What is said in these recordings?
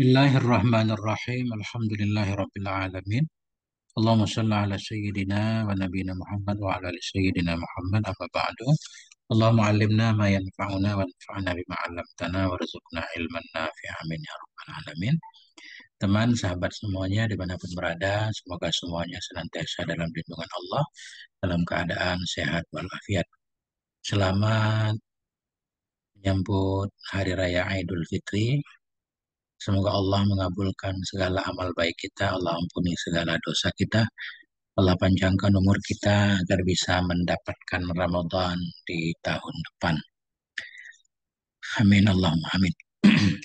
Bismillahirrahmanirrahim. Alhamdulillahirabbil alamin. Allahumma shalli ala sayyidina wa nabiyina Muhammad wa ala ali sayyidina Muhammad amma ba'du. Allahumma 'allimna ma yanfa'una wa anfa'na bima 'allamtana warzuqna ilman nafi'an amin ya rabbal alamin. Teman, sahabat semuanya dimanapun berada, semoga semuanya senantiasa dalam lindungan Allah, dalam keadaan sehat walafiat. Selamat menyambut Hari Raya Idul Fitri. Semoga Allah mengabulkan segala amal baik kita, Allah ampuni segala dosa kita, Allah panjangkan umur kita agar bisa mendapatkan Ramadan di tahun depan. Amin, Allahumma amin.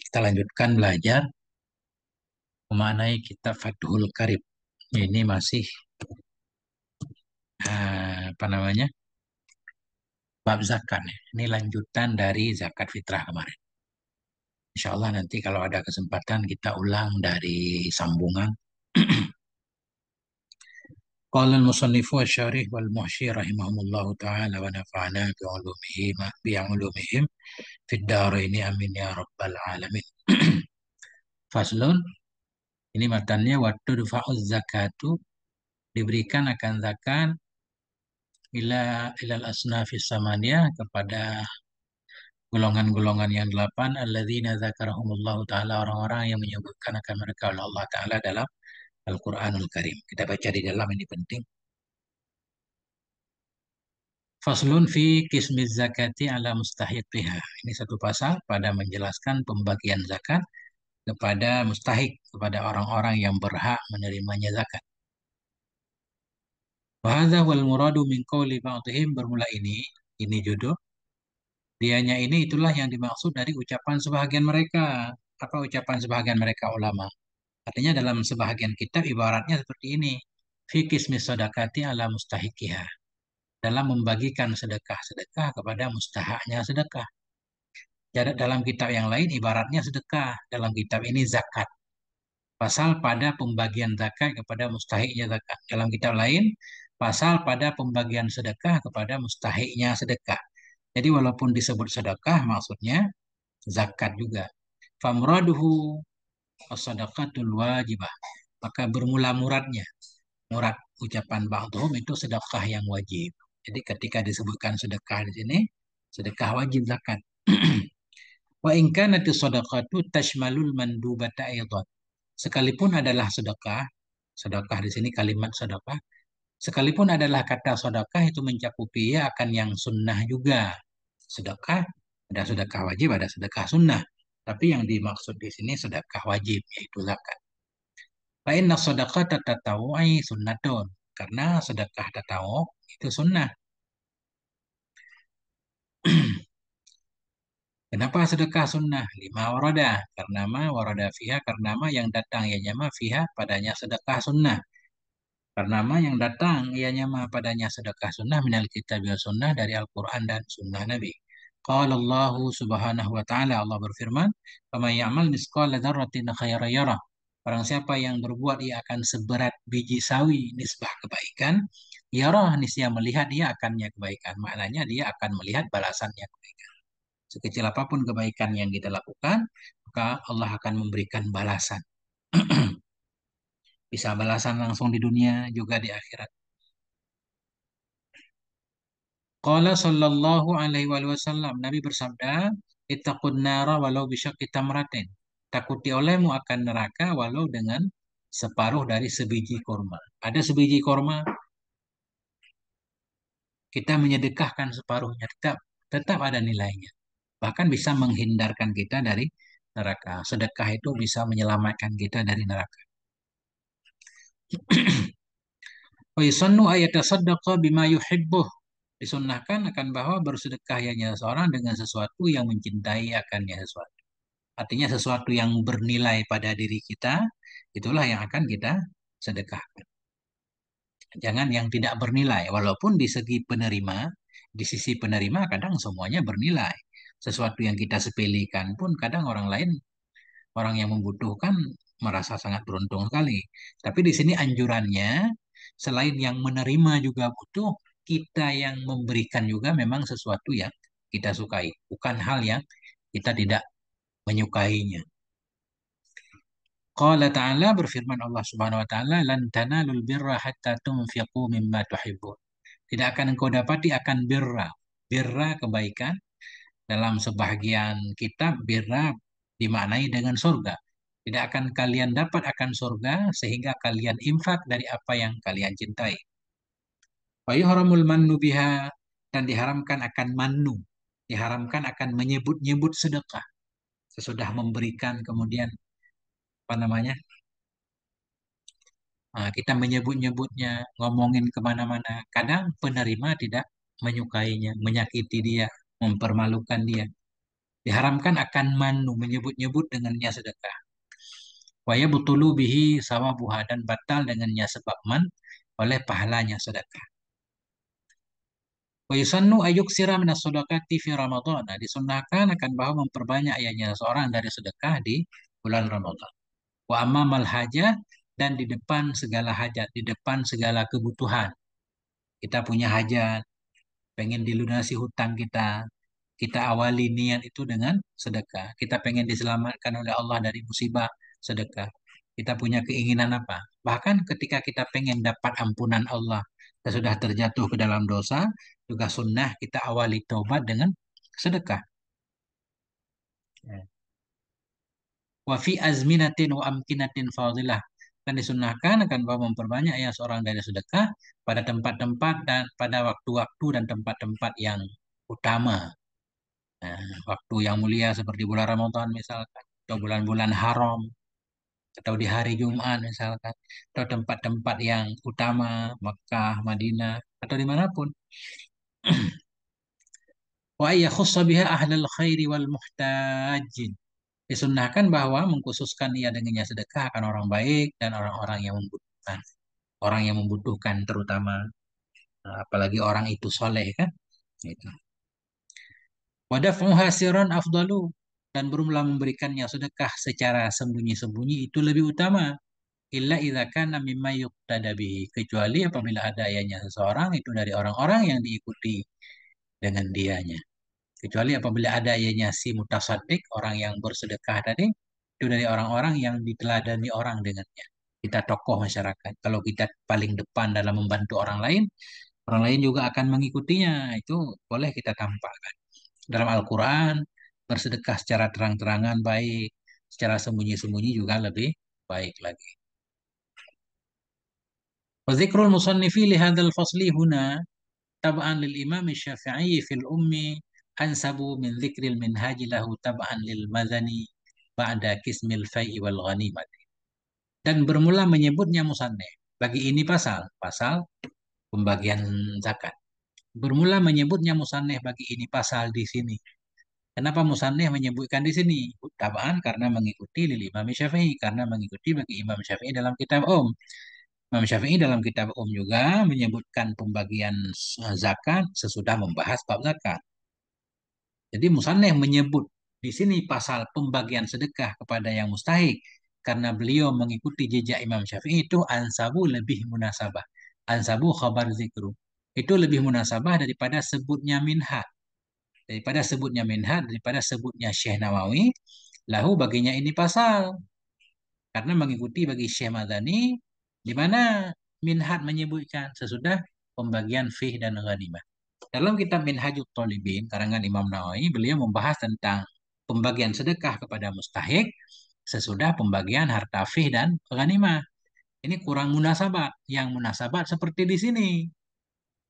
Kita lanjutkan belajar memaknai kitab Fathul Qarib. Ini masih apa namanya? Bab zakat. Ini lanjutan dari zakat fitrah kemarin. Insya Allah nanti kalau ada kesempatan kita ulang dari sambungan. قال المصنف والشارح والمحشي رحمهم الله تعالى ونفعنا بعلومهم في الدارين amin ya rabbal alamin. Faslun, ini matanya waktu dufa'uz zakatu, diberikan akan zakat ilal asnafis samaniyah, kepada golongan-golongan yang 8, alladzina zakarahumullahu ta'ala, orang-orang yang menyebutkan akan mereka oleh Allah Ta'ala dalam Al-Quranul Karim. Kita baca di dalam, ini penting. Faslun fi kismiz zakati ala mustahiqiha. Ini satu pasal pada menjelaskan pembagian zakat kepada mustahik, kepada orang-orang yang berhak menerimanya zakat. Wa hadza wal muradu min qawli ba'dihim, bermula ini judul. Dianya ini itulah yang dimaksud dari ucapan sebahagian mereka. Apa ucapan sebahagian mereka ulama? Artinya dalam sebahagian kitab ibaratnya seperti ini. Fi kismis sadaqati ala mustahiqiha. Dalam membagikan sedekah-sedekah kepada mustahaknya sedekah. Jadi dalam kitab yang lain ibaratnya sedekah, dalam kitab ini zakat. Pasal pada pembagian zakat kepada mustahiknya zakat. Dalam kitab lain, pasal pada pembagian sedekah kepada mustahiknya sedekah. Jadi walaupun disebut sedekah, maksudnya zakat juga. Famraduhu as-sadaqatul wajibah. Maka bermula muradnya. Murad ucapan ba'dhum itu sedekah yang wajib. Jadi ketika disebutkan sedekah di sini, sedekah wajib zakat. Wa in kanat as-sadaqatu tashmalul mandubata aidan. Sekalipun adalah sedekah, sedekah di sini kalimat sedekah, sekalipun adalah kata sedekah itu mencakupi ya akan yang sunnah juga. Sedekah, ada sedekah wajib, ada sedekah sunnah. Tapi yang dimaksud di sini sedekah wajib, yaitu zakat. Fa inna sadaqata tatawu'i sunnatun. Karena sedekah tatawu itu sunnah. Kenapa sedekah sunnah? Lima warada. Karena ma warada fiha, karena ma yang datang ya nyama fiha padanya sedekah sunnah. Karena ma yang datang ia nyama padanya sedekah sunnah minal kitab wa sunnah, dari Al-Quran dan sunnah Nabi. Qala Allah subhanahu wa ta'ala, Allah berfirman, "Faman ya'mal misqala dzarratin khairan yarah." Barang siapa yang berbuat ia akan seberat biji sawi nisbah kebaikan, yarah, niscaya melihat dia akannya kebaikan. Maknanya dia akan melihat balasannya kebaikan. Sekecil apapun kebaikan yang kita lakukan, maka Allah akan memberikan balasan. Bisa balasan langsung di dunia, juga di akhirat. Qala sallallahu alaihi wasallam, Nabi bersabda, ittaqun nara walau bisyaqqi tamratin. Takuti olehmu akan neraka walau dengan separuh dari sebiji kurma. Ada sebiji kurma, kita menyedekahkan separuhnya, tetap ada nilainya. Bahkan bisa menghindarkan kita dari neraka. Sedekah itu bisa menyelamatkan kita dari neraka. Wa yusannu ayatasaddaqa bima yuhibbuh. Disunnahkan akan bahwa bersedekah hanya seorang dengan sesuatu yang mencintai akannya sesuatu. Artinya sesuatu yang bernilai pada diri kita, itulah yang akan kita sedekahkan. Jangan yang tidak bernilai, walaupun di segi penerima, di sisi penerima kadang semuanya bernilai. Sesuatu yang kita sepelekan pun kadang orang lain, orang yang membutuhkan merasa sangat beruntung sekali. Tapi di sini anjurannya, selain yang menerima juga butuh, kita yang memberikan juga memang sesuatu yang kita sukai, bukan hal yang kita tidak menyukainya. Qala ta'ala, berfirman Allah Subhanahu wa taala, lan tanalul birra hatta tunfiqu mimma tuhibbun. Tidak akan engkau dapati akan birra. Birra kebaikan, dalam sebahagian kitab birra dimaknai dengan surga. Tidak akan kalian dapat akan surga sehingga kalian infak dari apa yang kalian cintai. Wa yuhramul mannu biha, dan diharamkan akan mannu. Diharamkan akan menyebut-nyebut sedekah. Sesudah memberikan kemudian apa namanya? Kita menyebut-nyebutnya, ngomongin kemana-mana. Kadang penerima tidak menyukainya, menyakiti dia, mempermalukan dia. Diharamkan akan manu, menyebut-nyebut dengannya sedekah. Waya butulu bihi sawabuha, dan batal dengannya sebab man oleh pahalanya sedekah. Wa yusannu ayuk sira minas sedekati fi Ramadan. Nah, disunnahkan akan bahwa memperbanyak ayatnya seorang dari sedekah di bulan Ramadan. Wa ammal hajah, dan di depan segala hajat, di depan segala kebutuhan. Kita punya hajat, pengen dilunasi hutang kita, kita awali niat itu dengan sedekah. Kita pengen diselamatkan oleh Allah dari musibah, sedekah. Kita punya keinginan apa? Bahkan ketika kita pengen dapat ampunan Allah, kita sudah terjatuh ke dalam dosa, juga sunnah kita awali taubat dengan sedekah. Ya. Wa fi azminatin wa amkinatin fadilah. Dan disunnahkan akan bahwa memperbanyak ya seorang dari sedekah pada tempat-tempat dan pada waktu-waktu dan tempat-tempat yang utama. Nah, waktu yang mulia seperti bulan Ramadan misalkan, atau bulan-bulan haram, atau di hari Jumat misalkan, atau tempat-tempat yang utama, Mekah, Madinah, atau dimanapun. Wa yakhussa biha ahlal khairi wal muhtajin. Disunnahkan bahwa mengkhususkan ia dengannya sedekah akan orang baik dan orang-orang yang membutuhkan. Orang yang membutuhkan terutama, apalagi orang itu soleh kan. Itu. Wadaf'uha sirran afdalu, dan berumlah memberikannya sedekah secara sembunyi-sembunyi itu lebih utama. Illa idza kana mimma yuqtada bihi, kecuali apabila ada ayahnya seseorang itu dari orang-orang yang diikuti dengan dianya. Kecuali apabila ada ayahnya si mutasaddiq, orang yang bersedekah tadi, itu dari orang-orang yang diteladani orang dengannya. Kita tokoh masyarakat. Kalau kita paling depan dalam membantu orang lain juga akan mengikutinya. Itu boleh kita tampakkan. Dalam Al-Quran, bersedekah secara terang-terangan baik, secara sembunyi-sembunyi juga lebih baik lagi. وذكر المصنف لهذا الفصل هنا تبعا للإمام الشافعي في الأم أنسب من ذكر المنهاج له تبعا للمدني بعد قسم الفيء والغنيمة. Dan bermula menyebutnya musannif bagi ini pasal pembagian zakat. Bermula menyebutnya musannif bagi ini pasal di sini. Kenapa musannif menyebutkan di sini? Tabaan karena mengikuti lil Imam Syafi'i, karena mengikuti bagi Imam Syafi'i dalam kitab Imam Syafi'i dalam kitab juga menyebutkan pembagian zakat sesudah membahas bab zakat. Jadi musannif menyebut di sini pasal pembagian sedekah kepada yang mustahik karena beliau mengikuti jejak Imam Syafi'i itu ansabu lebih munasabah. Ansabu khabar zikru. Itu lebih munasabah daripada sebutnya minhaj. Daripada sebutnya Syekh Nawawi, lahu baginya ini pasal. Karena mengikuti bagi Syekh Madani, di mana Minhaj menyebutkan sesudah pembagian fih dan ghanimah. Dalam kitab Minhajut Thalibin, karangan Imam Nawawi, beliau membahas tentang pembagian sedekah kepada mustahik sesudah pembagian harta fih dan ghanimah. Ini kurang munasabat. Yang munasabat seperti di sini.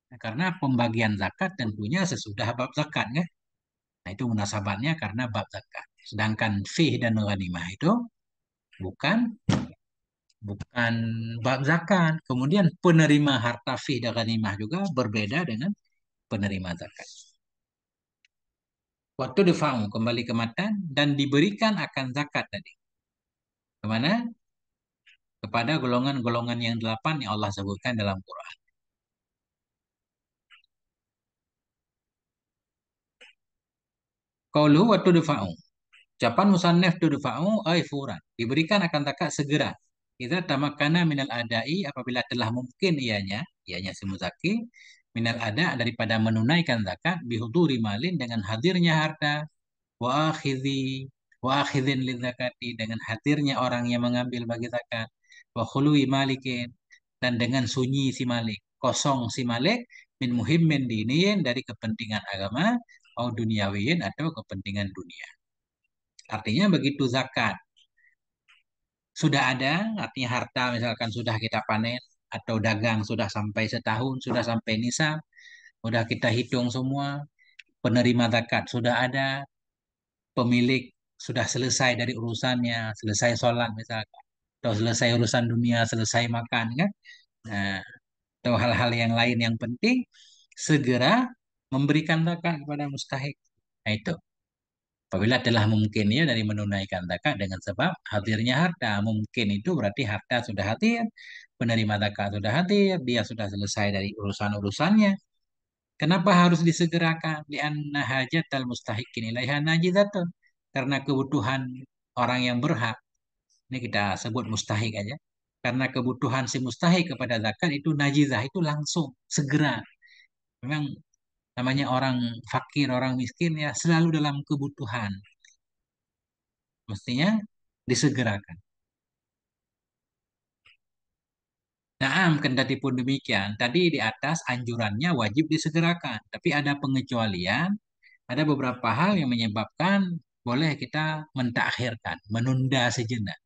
Nah, karena pembagian zakat tentunya sesudah bab zakat, kan? Nah, itu munasabatnya karena bab zakat. Sedangkan fih dan ghanimah itu bukan bukan bab zakat. Kemudian penerima harta fih dan ghanimah juga berbeda dengan penerima zakat. Waktu difa'u kembali ke matan dan diberikan akan zakat tadi. Kemana? Kepada golongan-golongan yang 8 yang Allah sebutkan dalam Quran. Qaulu waktu difa'u. Ucapan musannif tudfa'u ay furan. Diberikan akan zakat segera. Idza tamakkana minal adai, apabila telah mungkin ianya si muzaki minal ada daripada menunaikan zakat bihuduri malin dengan hadirnya harta wa akhidhi wa akhidhin lidzakati, dengan hadirnya orang yang mengambil bagi zakat, wa khului malikin, dan dengan sunyi si malik, kosong si malik, min muhimmin diniyin, dari kepentingan agama, au duniawiyin, atau kepentingan dunia. Artinya begitu zakat sudah ada, artinya harta misalkan sudah kita panen, atau dagang sudah sampai setahun, sudah sampai nisab, sudah kita hitung semua, penerima zakat sudah ada, pemilik sudah selesai dari urusannya, selesai sholat misalkan, atau selesai urusan dunia, selesai makan kan, nah, atau hal-hal yang lain yang penting, segera memberikan zakat kepada mustahik. Nah itu. Apabila telah mungkin ya dari menunaikan zakat dengan sebab hadirnya harta. Mungkin itu berarti harta sudah hadir, penerima zakat sudah hadir, dia sudah selesai dari urusan-urusannya. Kenapa harus disegerakan? Lianna hajatal mustahikin ilaiha najizatun. Karena kebutuhan orang yang berhak, ini kita sebut mustahik aja. Karena kebutuhan si mustahik kepada zakat itu najizah, itu langsung, segera. Memang namanya orang fakir, orang miskin ya selalu dalam kebutuhan. Mestinya disegerakan. Naam, kendati pun demikian, tadi di atas anjurannya wajib disegerakan. Tapi ada pengecualian, ada beberapa hal yang menyebabkan boleh kita mentakhirkan, menunda sejenak.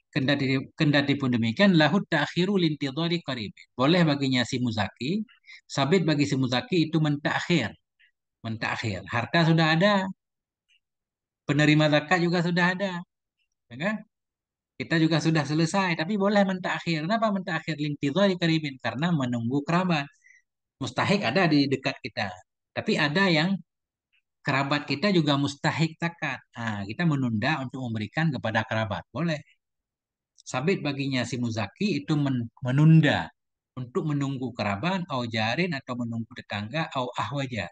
Kendati, kendati pun demikian, lahut ta'khiru lintidhari qarib. Boleh baginya si muzaki, sabit bagi si muzaki itu mentakhir. Mentakhir. Harta sudah ada, penerima zakat juga sudah ada. Ya kan? Kita juga sudah selesai, tapi boleh mentakhir. Kenapa mentakhir? Lintidhari qaribin. Karena menunggu kerabat. Mustahik ada di dekat kita. Tapi ada yang kerabat kita juga mustahik zakat. Nah, kita menunda untuk memberikan kepada kerabat. Boleh. Sabit baginya si muzaki itu menunda untuk menunggu kerabat, au jarin, atau menunggu tetangga, au ahwaja,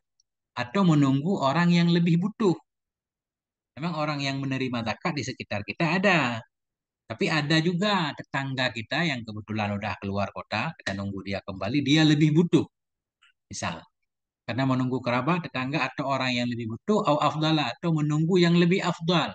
atau menunggu orang yang lebih butuh. Memang orang yang menerima zakat di sekitar kita ada, tapi ada juga tetangga kita yang kebetulan udah keluar kota, kita nunggu dia kembali, dia lebih butuh. Misal, karena menunggu kerabat, tetangga, atau orang yang lebih butuh, au afdala, atau menunggu yang lebih afdal.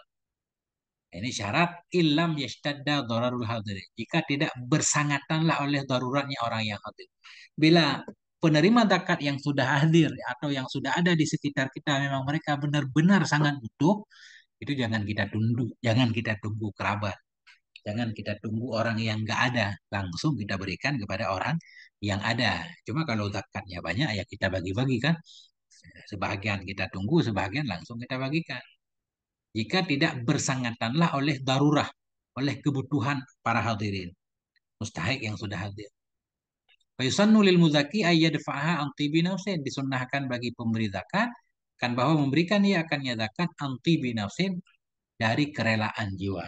Ini syarat ilam yashtadda dararul hadir. Jika tidak bersangatanlah oleh daruratnya orang yang hadir. Bila penerima zakat yang sudah hadir atau yang sudah ada di sekitar kita memang mereka benar-benar sangat butuh, itu jangan kita tunggu, jangan kita tunggu kerabat, jangan kita tunggu orang yang nggak ada, langsung kita berikan kepada orang yang ada. Cuma kalau zakatnya banyak ya kita bagi-bagi kan, sebagian kita tunggu, sebagian langsung kita bagikan. Jika tidak bersangatanlah oleh darurah, oleh kebutuhan para hadirin, mustahik yang sudah hadir. Fayusannu lil muzaki ayyadfa'aha an tibi nafsin, disunnahkan bagi pemberi zakat kan bahwa memberikan ia akannya zakat an tibi nafsin, dari kerelaan jiwa.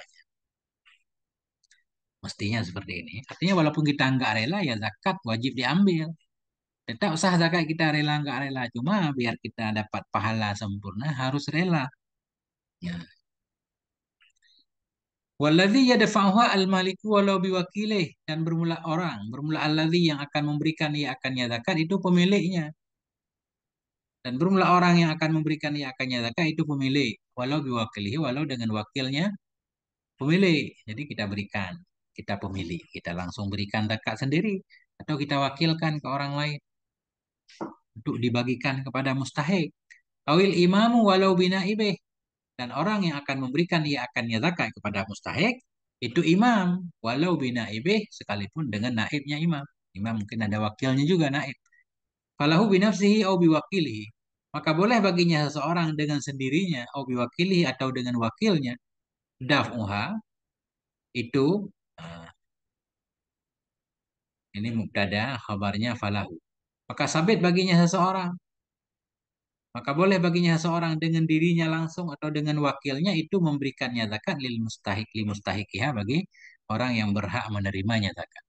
Mestinya seperti ini. Artinya walaupun kita nggak rela ya zakat wajib diambil. Tetap sah zakat kita rela nggak rela. Cuma biar kita dapat pahala sempurna harus rela. Ya. Walladzi yadfa'uha al-maliku walau biwakilih, dan bermula orang, bermula alladzi yang akan memberikan ia akannya zakat itu pemiliknya. Dan bermula orang yang akan memberikan ia akannya zakat itu pemilik, walau biwakilihi, walau dengan wakilnya pemilik. Jadi kita berikan, kita pemilik, kita langsung berikan zakat sendiri atau kita wakilkan ke orang lain untuk dibagikan kepada mustahik. Awil imamu walau binaibih, dan orang yang akan memberikan ia akannya zakat kepada mustahik itu imam, walau binaibih, sekalipun dengan naibnya imam. Imam mungkin ada wakilnya juga naib. Falahu binafsihi au biwakilihi, maka boleh baginya seseorang dengan sendirinya au biwakilihi, atau dengan wakilnya, daf'uha itu, nah, ini mubtada, khabarnya falahu, maka sabit baginya seseorang, maka boleh baginya seorang dengan dirinya langsung atau dengan wakilnya itu memberikannya zakat lil mustahik, li mustahikiha, bagi orang yang berhak menerimanya zakat.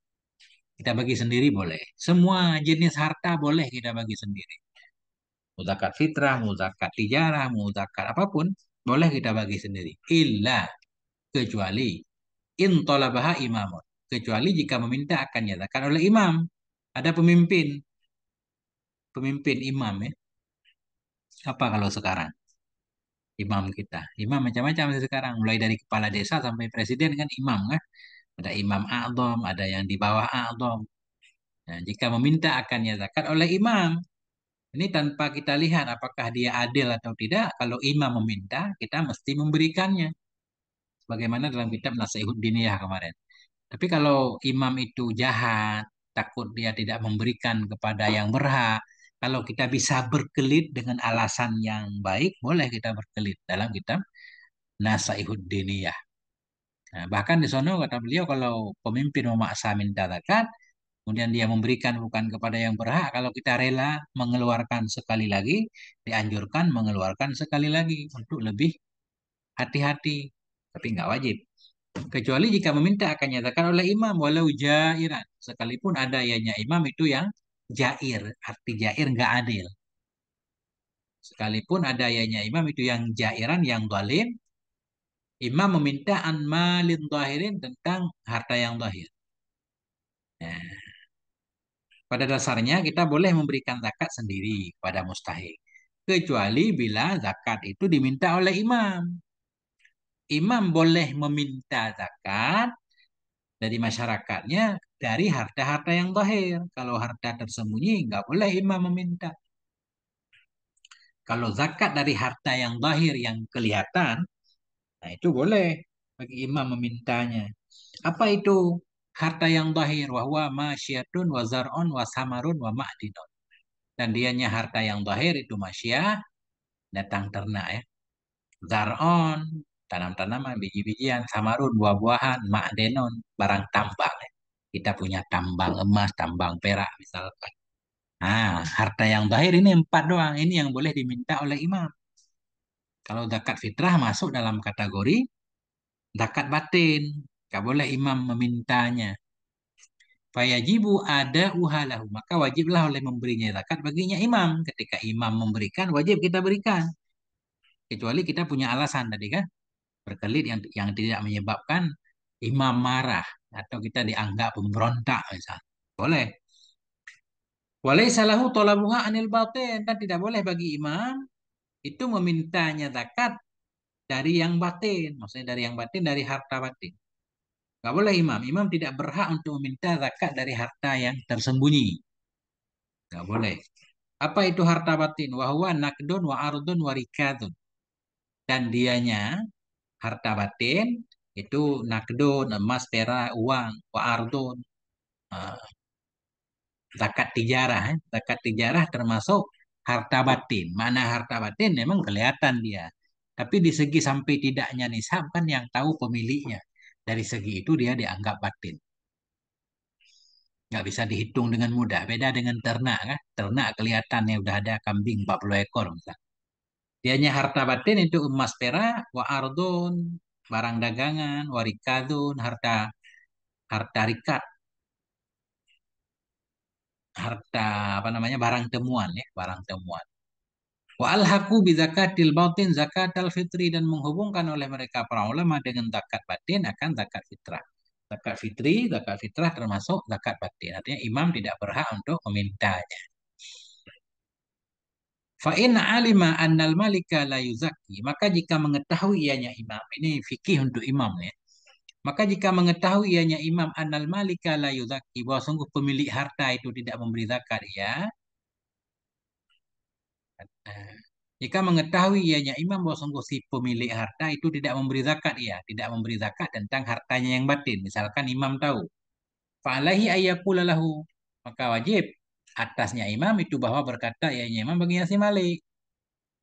Kita bagi sendiri boleh. Semua jenis harta boleh kita bagi sendiri. Mau zakat fitrah, mau zakat tijarah, mau zakat apapun, boleh kita bagi sendiri. Illa, kecuali in talabaha imamun. Kecuali jika meminta akannya zakat oleh imam. Ada pemimpin, pemimpin imam ya. Apa kalau sekarang? imam kita. Imam macam-macam sekarang, mulai dari kepala desa sampai presiden kan imam kan. Ada imam a'dham, ada yang di bawah a'dham. Nah, jika meminta akannya zakat oleh imam, ini tanpa kita lihat apakah dia adil atau tidak. Kalau imam meminta, kita mesti memberikannya. Bagaimana dalam kitab Nasihat Diniyah kemarin. Tapi kalau imam itu jahat, takut dia tidak memberikan kepada yang berhak, kalau kita bisa berkelit dengan alasan yang baik, boleh kita berkelit dalam kitab Nasihat Diniyah. Nah, bahkan di sono kata beliau kalau pemimpin memaksa minta zakat, kemudian dia memberikan bukan kepada yang berhak, kalau kita rela mengeluarkan sekali lagi, dianjurkan mengeluarkan sekali lagi untuk lebih hati-hati. Tapi nggak wajib. Kecuali jika meminta akan nyatakan oleh imam, walau jairan. Sekalipun ada ianya imam itu yang jair, arti jair nggak adil. Sekalipun ada ianya imam itu yang jairan, yang zalim, imam meminta an malin zahirin tentang harta yang zahir. Nah, pada dasarnya kita boleh memberikan zakat sendiri pada mustahik. Kecuali bila zakat itu diminta oleh imam. Imam boleh meminta zakat dari masyarakatnya dari harta-harta yang zahir. Kalau harta tersembunyi, nggak boleh imam meminta. Kalau zakat dari harta yang zahir yang kelihatan, nah itu boleh bagi imam memintanya. Apa itu harta yang zahir? Wahwa masyatun wa zar'un wa samarun wa ma'dinun. Dan dianya harta yang zahir itu masyah, datang ternak ya. Zar'un, tanam-tanaman, biji-bijian, samarun, buah-buahan, ma'denun, barang tambang ya. Kita punya tambang emas, tambang perak misalkan. Nah, harta yang zahir ini empat doang. Ini yang boleh diminta oleh imam. Kalau zakat fitrah masuk dalam kategori zakat batin. Gak boleh imam memintanya. Fayajibu ada uhalahu. Maka wajiblah oleh memberinya zakat baginya imam. Ketika imam memberikan, wajib kita berikan. Kecuali kita punya alasan tadi kan. Berkelit yang tidak menyebabkan imam marah. Atau kita dianggap pemberontak misalnya. Boleh. Walaysa lahu talabuha anil batin. Dan tidak boleh bagi imam itu memintanya zakat dari yang batin. Maksudnya dari yang batin, dari harta batin. Gak boleh imam. Imam tidak berhak untuk meminta zakat dari harta yang tersembunyi. Gak boleh. Apa itu harta batin? Wahwa nakdun wa ardun wa rikadun. Dan dianya harta batin itu nakdun, emas, perak, uang, wa ardun. eh, Zakat tijarah. Zakat tijarah termasuk harta batin. Mana harta batin memang kelihatan dia. Tapi di segi sampai tidaknya nisab kan yang tahu pemiliknya. Dari segi itu dia dianggap batin. Nggak bisa dihitung dengan mudah. Beda dengan ternak kan. Ternak kelihatannya udah ada kambing 40 ekor misalnya. Dianya harta batin itu emas perak, wa ardun, barang dagangan, wa rikadun, harta harta rikat, harta apa namanya barang temuan ya, barang temuan. Wa alhaqu bi zakatil batin zakatal fitri dan menghubungkan oleh mereka para ulama dengan zakat batin akan zakat fitrah. Zakat fitri, zakat fitrah termasuk zakat batin. Artinya imam tidak berhak untuk memintanya. Fa in alima annal malika la yuzakki, maka jika mengetahui ianya imam, ini fikih untuk imam ya. Maka jika mengetahui ianya imam annal malika la yuzakki, bahwa sungguh pemilik harta itu tidak memberi zakat ya. eh, Jika mengetahui ianya imam bahwa sungguh si pemilik harta itu tidak memberi zakat ya, tidak memberi zakat tentang hartanya yang batin. Misalkan imam tahu, fa'alaihi ayyakula lahu, maka wajib atasnya imam itu bahwa berkata ianya imam baginya si malik.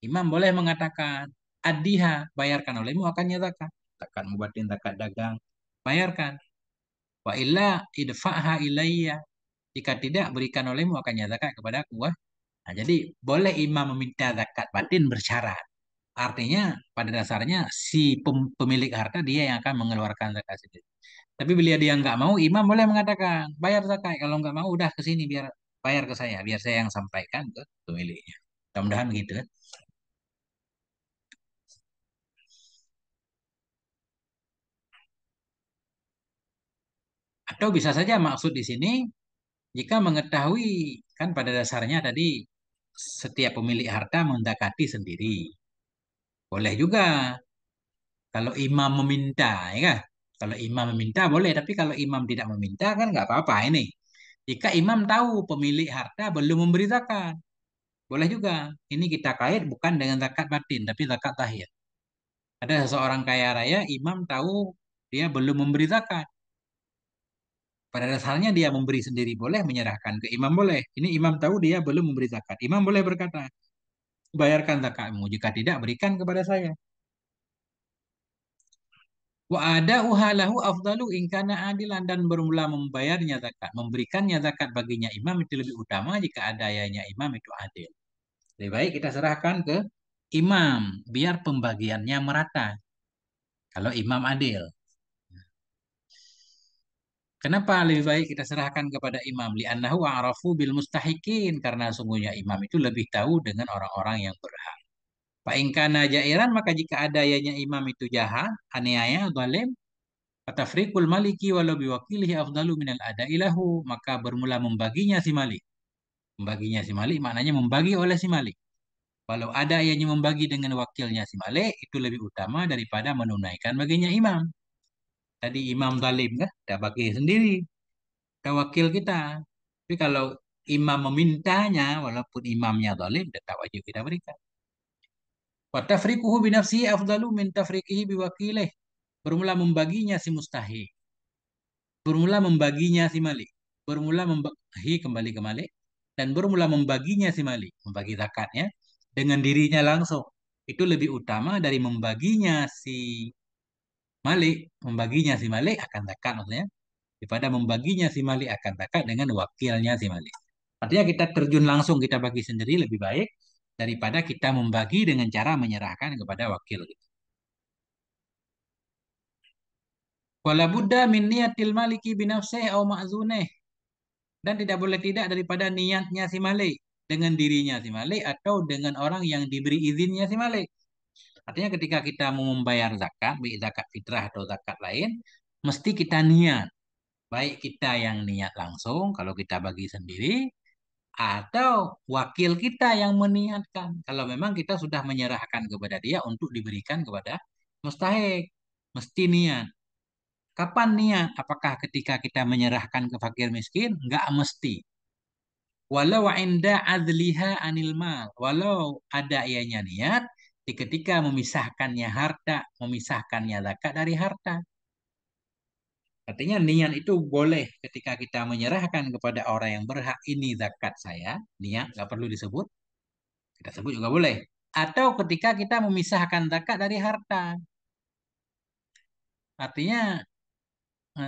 Imam boleh mengatakan, adiha, bayarkan olehmu akannya zakat. Zakat mubatin, zakat dagang, bayarkan. Wa illa idfa'ha ilayya. Jika tidak, berikan olehmu akannya zakat kepada aku. Wah. Nah, jadi boleh imam meminta zakat batin bersyarat. Artinya pada dasarnya si pemilik harta dia yang akan mengeluarkan zakat sendiri. Tapi bila dia nggak mau, imam boleh mengatakan bayar zakat. Kalau nggak mau, udah ke sini biar bayar ke saya, biar saya yang sampaikan ke pemiliknya. Mudah-mudahan gitu. Atau bisa saja maksud di sini jika mengetahui kan pada dasarnya tadi setiap pemilik harta mendekati sendiri. Boleh juga kalau imam meminta, ya kan? Kalau imam meminta boleh, tapi kalau imam tidak meminta kan nggak apa-apa ini. Jika imam tahu pemilik harta belum memberi zakat, boleh juga. Ini kita kait bukan dengan zakat batin, tapi zakat zahir. Ada seseorang kaya raya, imam tahu dia belum memberi zakat. Pada dasarnya dia memberi sendiri boleh, menyerahkan ke imam boleh. Ini imam tahu dia belum memberi zakat. Imam boleh berkata, bayarkan zakatmu. Jika tidak, berikan kepada saya. Wa ada uhalahu afdalu ingkana adilan dan bermula membayarnya zakat. Memberikannya zakat baginya imam itu lebih utama jika adanya imam itu adil. Lebih baik kita serahkan ke imam biar pembagiannya merata. Kalau imam adil. Kenapa lebih baik kita serahkan kepada imam? Li'annahu a'rafu bil mustahikin. Karena sungguhnya imam itu lebih tahu dengan orang-orang yang berhak. Fa in kana jairan maka jika adanya imam itu jahat, aniaya, zalim, fatafriqul maliki walau biwakilihi afdalu minal ada'i lahu. Maka bermula membaginya si malik. Membaginya si malik maknanya membagi oleh si malik. Walau ada ianya membagi dengan wakilnya si malik, itu lebih utama daripada menunaikan baginya imam. Tadi imam zalim kan, kita bagi sendiri. Kita wakil kita. Tapi kalau imam memintanya, walaupun imamnya zalim, tetap wajib kita berikan. Wa tafriquhu binafsihi afdalu min tafriqihi biwakilih. Bermula membaginya si mustahil. Bermula membaginya si malik. Bermula membagi kembali ke malik. Dan bermula membaginya si malik. Membagi zakatnya dengan dirinya langsung. Itu lebih utama dari membaginya si malik. Membaginya si malik akan zakat maksudnya. Daripada membaginya si malik akan zakat dengan wakilnya si malik. Artinya kita terjun langsung kita bagi sendiri lebih baik daripada kita membagi dengan cara menyerahkan kepada wakil gitu. Wala budda min niyatil maliki binafsih au ma'zuneh. Dan tidak boleh tidak daripada niatnya si malik dengan dirinya si malik atau dengan orang yang diberi izinnya si malik. Artinya ketika kita mau membayar zakat, baik zakat fitrah atau zakat lain, mesti kita niat. Baik kita yang niat langsung kalau kita bagi sendiri atau wakil kita yang meniatkan. Kalau memang kita sudah menyerahkan kepada dia untuk diberikan kepada mustahik, mesti niat. Kapan niat? Apakah ketika kita menyerahkan ke fakir miskin? Enggak mesti. Walau inda adliha anil mal. Walau ada ianya niat, di ketika memisahkannya harta, memisahkannya zakat dari harta. Artinya niat itu boleh ketika kita menyerahkan kepada orang yang berhak ini zakat saya, niat nggak perlu disebut, kita sebut juga boleh. Atau ketika kita memisahkan zakat dari harta, artinya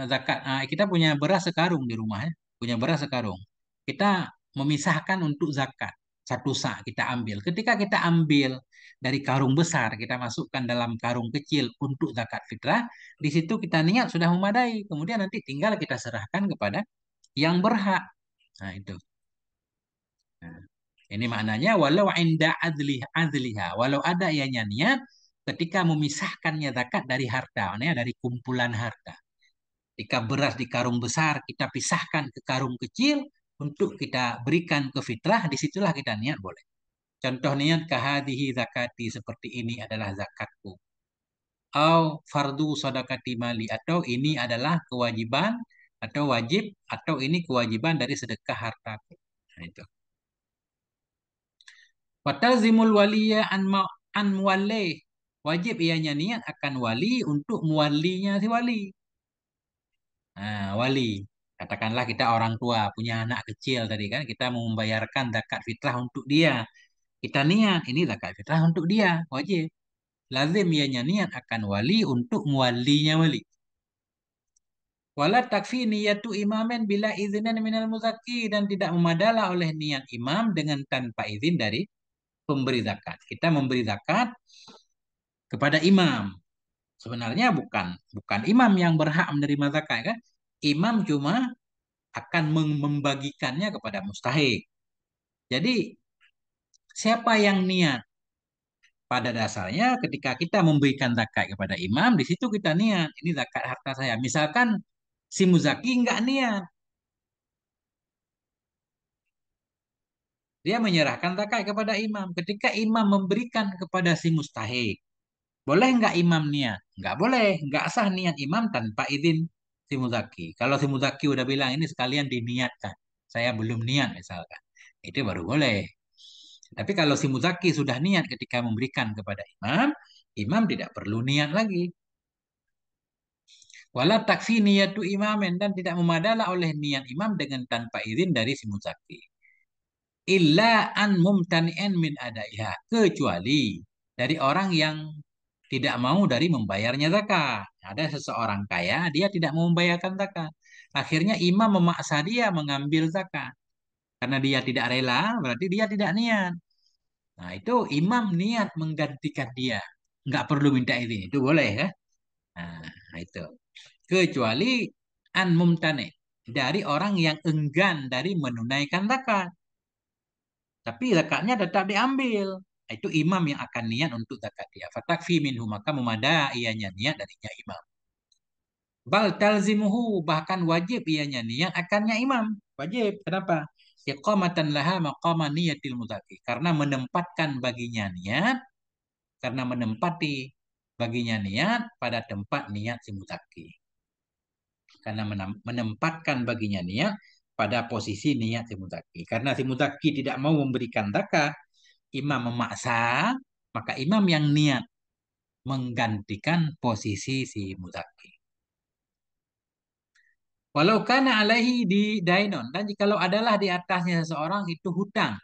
zakat kita punya beras sekarung di rumah ya, punya beras sekarung. Kita memisahkan untuk zakat. Satu sak kita ambil. Ketika kita ambil dari karung besar, kita masukkan dalam karung kecil untuk zakat fitrah, di situ kita niat sudah memadai. Kemudian nanti tinggal kita serahkan kepada yang berhak. Nah, itu. Nah, ini maknanya walau inda adliha, walau ada ianya niat ketika memisahkannya zakat dari harta, maknanya dari kumpulan harta. Jika beras di karung besar kita pisahkan ke karung kecil untuk kita berikan ke fitrah, disitulah kita niat boleh. Contoh niat kahadihi zakati seperti ini adalah zakatku. Au fardu sadaqati mali atau ini adalah kewajiban atau wajib atau ini kewajiban dari sedekah hartaku. Nah, itu. Watazimul waliya an muwallih. Wajib ianya niat akan wali untuk muwalinya si wali. Nah, wali. Katakanlah kita orang tua punya anak kecil tadi kan kita mau membayarkan zakat fitrah untuk dia. Kita niat ini zakat fitrah untuk dia, wajib. Lazim ianya niat akan wali untuk muwalinya wali. Wala takfi niyatu imamen bila izinan minal muzaki dan tidak memadalah oleh niat imam dengan tanpa izin dari pemberi zakat. Kita memberi zakat kepada imam. Sebenarnya bukan bukan imam yang berhak menerima zakat kan? Imam cuma akan membagikannya kepada mustahik. Jadi siapa yang niat? Pada dasarnya ketika kita memberikan zakat kepada imam, di situ kita niat, ini zakat harta saya. Misalkan si muzaki nggak niat, dia menyerahkan zakat kepada imam. Ketika imam memberikan kepada si mustahik, Boleh nggak imam niat? Nggak boleh, nggak sah niat imam tanpa izin si muzaki. Kalau si muzaki udah bilang ini sekalian diniatkan, saya belum niat misalkan, itu baru boleh. Tapi kalau si muzaki sudah niat ketika memberikan kepada imam, imam tidak perlu niat lagi. Wala takfi niyatu imamen dan tidak memadalah oleh niat imam dengan tanpa izin dari si muzaki. Illa an mumtani'an min adaiha. Kecuali dari orang yang tidak mau dari membayarnya zakat. Ada seseorang kaya, dia tidak mau membayarkan zakat. Akhirnya imam memaksa dia mengambil zakat. Karena dia tidak rela, berarti dia tidak niat. Nah, itu imam niat menggantikan dia. Nggak perlu minta izin. Itu boleh ya. Nah, itu. Kecuali an mumtane. Dari orang yang enggan dari menunaikan zakat. Tapi zakatnya tetap diambil. Itu imam yang akan niat untuk zakat dia. Fatakfi minhu. Maka memadai ianya niat darinya imam. Bal talzimuhu. Bahkan wajib ianya niat akannya imam. Wajib. Kenapa? Iqamatan laha maqama niyatil muzaki. Karena menempatkan baginya niat. Karena menempati baginya niat pada tempat niat si muzaki. Karena menempatkan baginya niat pada posisi niat si muzaki. Karena si muzaki tidak mau memberikan zakat, imam memaksa, maka imam yang niat menggantikan posisi si muzaki. Walau kana alaihi di dainon dan jikalau adalah di atasnya seseorang itu hutang.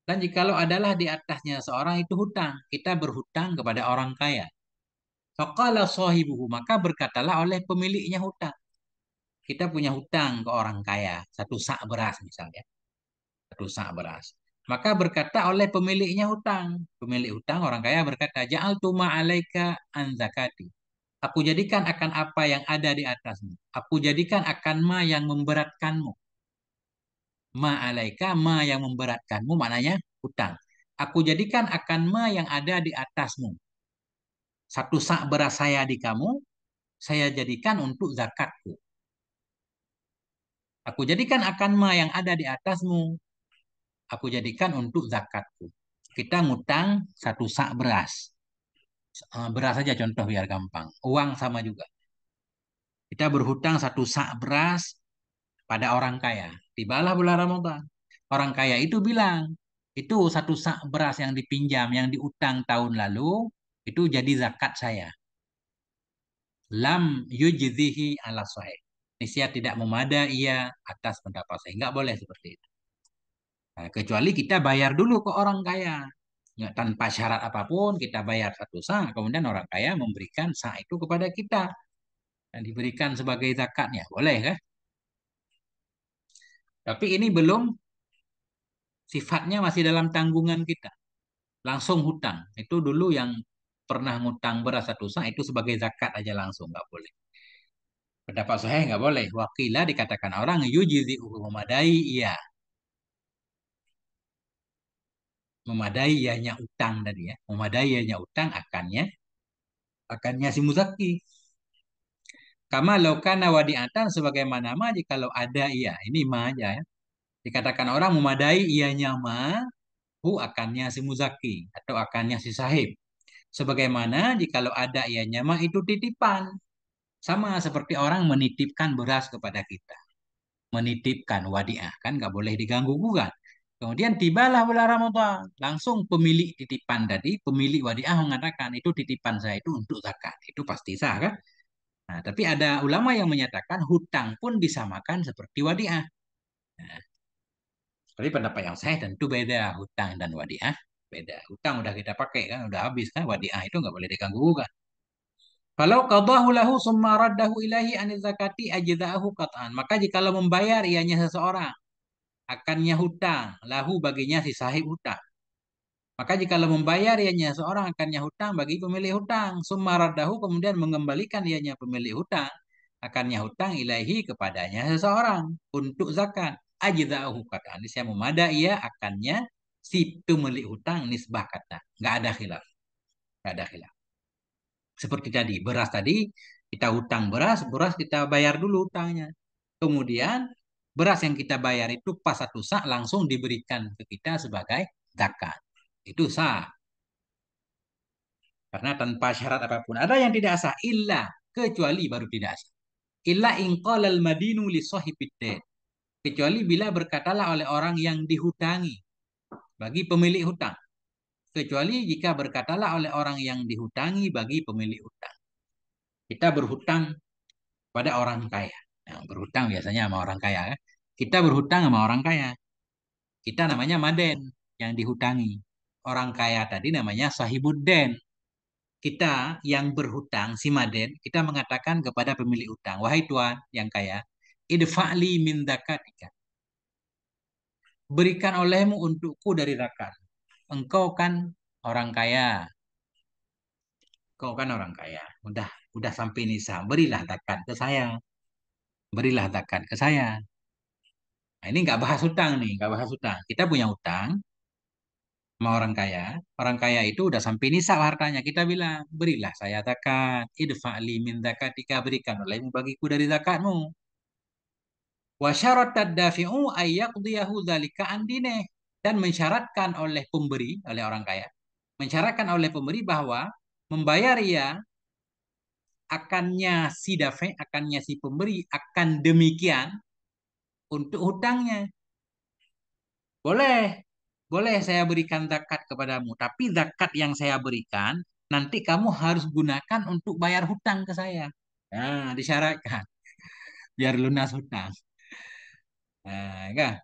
Dan jikalau adalah di atasnya seorang itu hutang, kita berhutang kepada orang kaya. Faqala sahibuhu, maka berkatalah oleh pemiliknya hutang. Kita punya hutang ke orang kaya, satu sak beras misalnya, satu sak beras. Maka berkata oleh pemiliknya hutang, pemilik hutang orang kaya berkata, ja'altu ma'alaika an zakati. Aku jadikan akan apa yang ada di atasmu. Aku jadikan akan ma yang memberatkanmu. Ma alaika, ma yang memberatkanmu, maknanya hutang. Aku jadikan akan ma yang ada di atasmu. Satu sak beras saya di kamu, saya jadikan untuk zakatku. Aku jadikan akan ma yang ada di atasmu. Aku jadikan untuk zakatku. Kita ngutang satu sak beras. Beras saja contoh biar gampang. Uang sama juga. Kita berhutang satu sak beras pada orang kaya. Tibalah bulan Ramadan. Orang kaya itu bilang, itu satu sak beras yang dipinjam, yang diutang tahun lalu, itu jadi zakat saya. Lam yujzihi ala sahih. Nisya tidak memadai ia atas pendapat saya. Enggak boleh seperti itu. Nah, kecuali kita bayar dulu ke orang kaya. Ya, tanpa syarat apapun, kita bayar satu sak, kemudian orang kaya memberikan sak itu kepada kita. Dan diberikan sebagai zakatnya. Boleh kan? Tapi ini belum sifatnya masih dalam tanggungan kita. Langsung hutang. Itu dulu yang pernah ngutang beras satu sak itu sebagai zakat aja langsung nggak boleh. Pendapat saya nggak boleh. Wakilah dikatakan orang yujizi memadai iya. Memadai ianya utang tadi ya. Memadai ianya utang akannya si muzaki. Kama laukana wadi'atan sebagaimana ma jikalau ada iya. Ini ma aja ya. Dikatakan orang memadai ianya ma hu akannya si muzaki atau akannya si sahib. Sebagaimana jikalau ada ianya ma itu titipan. Sama seperti orang menitipkan beras kepada kita. Menitipkan wadiah kan nggak boleh diganggu gugat. Kemudian tibalah bulan Ramadan. Langsung pemilik titipan tadi, pemilik wadiah mengatakan itu titipan saya itu untuk zakat. Itu pasti sah kan? Nah, tapi ada ulama yang menyatakan hutang pun disamakan seperti wadiah. Nah, tapi pendapat yang saya tentu beda hutang dan wadiah. Beda. Hutang udah kita pakai kan, udah habis kan. Wadiah itu nggak boleh diganggu gugat. Kalau qadahu lahu summa raddahu ilahi anil zakati ajda'ahu qat'an. Maka jikalau membayar ianya seseorang akannya hutang, lahu baginya si sahib hutang. Maka jikalau membayar ianya seorang akannya hutang bagi pemilik hutang, summa raddahu kemudian mengembalikan ianya pemilik hutang akannya hutang ilahi kepadanya seseorang untuk zakat. Ajda'ahu qat'an. Saya memada ia akannya si pemilik hutang nisbah kata. Nggak ada khilaf. Nggak ada khilaf. Seperti tadi, beras tadi, kita hutang beras, beras kita bayar dulu hutangnya. Kemudian, beras yang kita bayar itu pas satu sak langsung diberikan ke kita sebagai zakat. Itu sah. Karena tanpa syarat apapun. Ada yang tidak sah illa, kecuali baru tidak sah. Illa in qala al-madinu li sahibid dain. Kecuali bila berkatalah oleh orang yang dihutangi bagi pemilik hutang. Kecuali jika berkatalah oleh orang yang dihutangi bagi pemilik hutang. Kita berhutang pada orang kaya. Nah, berhutang biasanya sama orang kaya. Kan? Kita berhutang sama orang kaya. Kita namanya maden yang dihutangi. Orang kaya tadi namanya sahibudden. Kita yang berhutang, si maden, kita mengatakan kepada pemilik hutang, wahai tuan yang kaya, idfa'li min zakatika. Berikan olehmu untukku dari zakat. Engkau kan orang kaya. Engkau kan orang kaya. Udah sampai nisab. Berilah zakat ke saya. Berilah zakat ke saya. Nah, ini nggak bahas hutang nih, nggak bahas hutang. Kita punya hutang sama orang kaya. Orang kaya itu udah sampai nisab hartanya. Kita bilang, berilah saya zakat. Idfa'li min zakatika. Berikan olehmu bagiku dari zakatmu. Wa syaratat dafi'u ayyaqdiyahu dzalika an dineh. Dan mensyaratkan oleh pemberi, oleh orang kaya, mensyaratkan oleh pemberi bahwa membayar ia akannya si dafe, akannya si pemberi akan demikian untuk hutangnya. Boleh, boleh saya berikan zakat kepadamu, tapi zakat yang saya berikan nanti kamu harus gunakan untuk bayar hutang ke saya. Nah, disyaratkan biar lunas hutang. Nah, kan?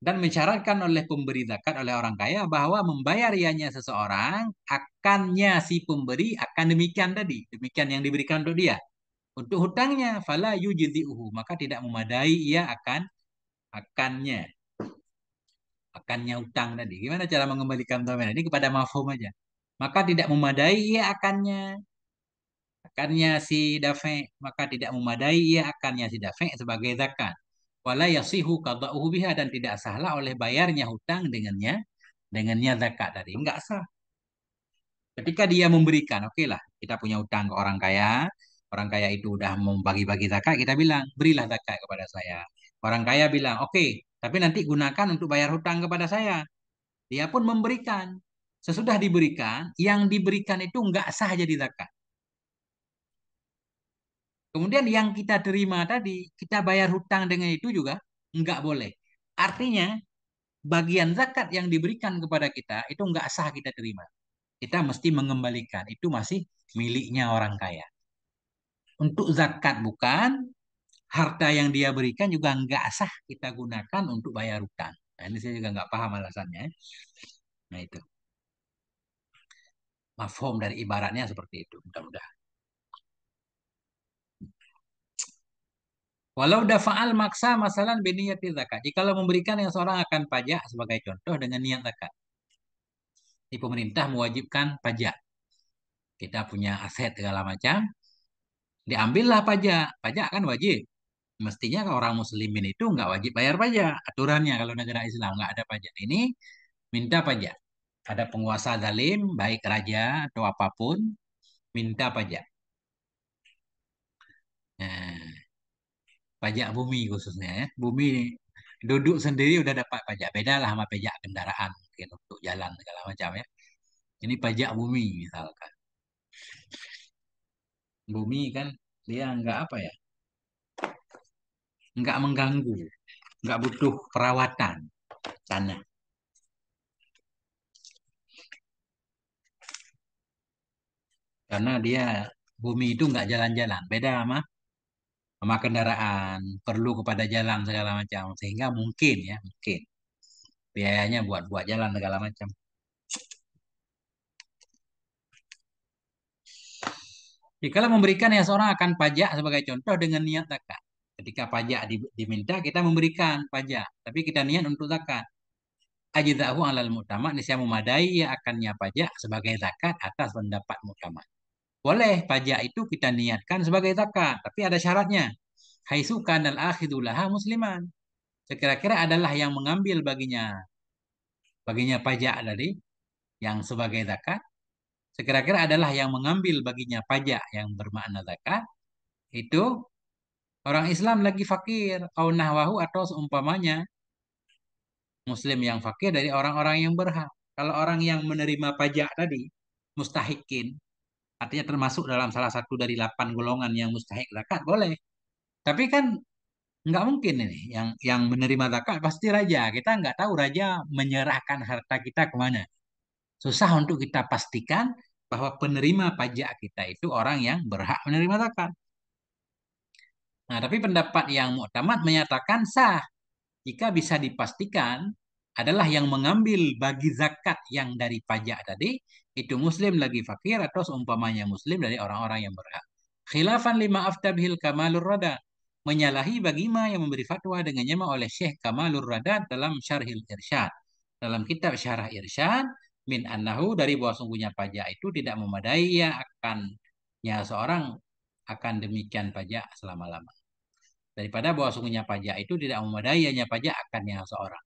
Dan mensyaratkan oleh pemberi zakat oleh orang kaya bahwa membayar ianya seseorang akannya si pemberi akan demikian tadi, demikian yang diberikan untuk dia. Untuk hutangnya fala yujzi'uhu, maka tidak memadai ia akannya akannya hutang tadi. Gimana cara mengembalikan domain ini kepada mafhum aja. Maka tidak memadai ia akannya si dafe, maka tidak memadai ia akannya si dafe sebagai zakat. Wala yasihu qada'uhu biha, dan tidak sahlah oleh bayarnya hutang dengannya zakat tadi. Enggak sah. Ketika dia memberikan, oke lah, kita punya hutang ke orang kaya itu udah membagi-bagi zakat, kita bilang, berilah zakat kepada saya. Orang kaya bilang, oke, tapi nanti gunakan untuk bayar hutang kepada saya. Dia pun memberikan. Sesudah diberikan, yang diberikan itu enggak sah jadi zakat. Kemudian yang kita terima tadi, kita bayar hutang dengan itu juga enggak boleh. Artinya, bagian zakat yang diberikan kepada kita itu enggak sah kita terima. Kita mesti mengembalikan. Itu masih miliknya orang kaya. Untuk zakat bukan, harta yang dia berikan juga nggak sah kita gunakan untuk bayar hutang. Nah, ini saya juga nggak paham alasannya. Nah itu, mafhum dari ibaratnya seperti itu. Mudah-mudahan. Walau dafa'al maksa masalan biniyati zakat. Jikalau memberikan yang seorang akan pajak sebagai contoh dengan niat zakat. Di pemerintah mewajibkan pajak. Kita punya aset segala macam, diambillah pajak. Pajak kan wajib. Mestinya kalau orang muslimin itu nggak wajib bayar pajak. Aturannya kalau negara Islam nggak ada pajak. Ini minta pajak. Ada penguasa zalim, baik raja atau apapun, minta pajak. Nah, pajak bumi khususnya ya. Bumi duduk sendiri udah dapat pajak. Beda lah sama pajak kendaraan mungkin untuk jalan segala macam ya. Ini pajak bumi misalkan. Bumi kan dia nggak apa ya, nggak mengganggu, nggak butuh perawatan tanah. Karena dia bumi itu nggak jalan-jalan. Beda sama kendaraan, perlu kepada jalan segala macam. Sehingga mungkin ya, mungkin biayanya buat jalan segala macam. Jikalau memberikan yang seorang akan pajak sebagai contoh dengan niat zakat. Ketika pajak diminta, kita memberikan pajak. Tapi kita niat untuk zakat. Ajzahu alal mu'tamad, niscaya memadai ia akannya pajak sebagai zakat atas pendapat mu'tamad. Boleh pajak itu kita niatkan sebagai zakat, tapi ada syaratnya. Haitsu kanal akhidhu laha musliman. Sekira-kira adalah yang mengambil baginya pajak tadi yang sebagai zakat. Sekira-kira adalah yang mengambil baginya pajak yang bermakna zakat itu orang Islam lagi fakir, au nahwahu, atau seumpamanya Muslim yang fakir dari orang-orang yang berhak. Kalau orang yang menerima pajak tadi mustahikin, artinya termasuk dalam salah satu dari 8 golongan yang mustahik zakat, boleh. Tapi kan nggak mungkin ini yang menerima zakat pasti raja. Kita nggak tahu raja menyerahkan harta kita kemana. Susah untuk kita pastikan bahwa penerima pajak kita itu orang yang berhak menerima zakat. Nah, tapi pendapat yang muktamad menyatakan sah jika bisa dipastikan adalah yang mengambil bagi zakat yang dari pajak tadi itu muslim lagi fakir atau seumpamanya muslim dari orang-orang yang berhak. Khilafan lima aftabhil Kamalur Rada. Menyalahi bagi ma yang memberi fatwa dengannya ma oleh Syekh Kamalur Rada dalam Syarhil Irsyad. Dalam kitab Syarah Irsyad, min annahu dari bahwa sungguhnya pajak itu tidak memadai ya akannya seorang akan demikian pajak selama-lama. Daripada bahwa sungguhnya pajak itu tidak memadai hanya pajak akannya seorang.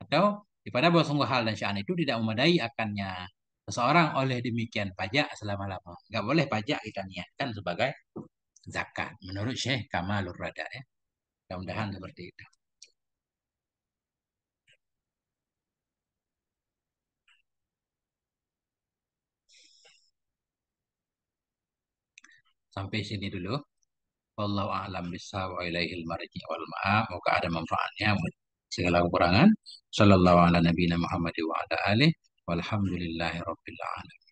Atau daripada bahwa sungguh hal dan sya'an itu tidak memadai akannya seseorang oleh demikian pajak selama-lama. Nggak boleh pajak kita niatkan sebagai zakat. Menurut Syekh Kamalur Rada ya. Mudah-mudahan seperti itu. Sampai sini dulu. Wallahu a'lam bishawab wa ilaihil marji wal ma'ab. Moga ada manfaatnya. Segala kekurangan. Sallallahu ala nabiyina Muhammad wa ala alihi. Walhamdulillahi rabbil alamin.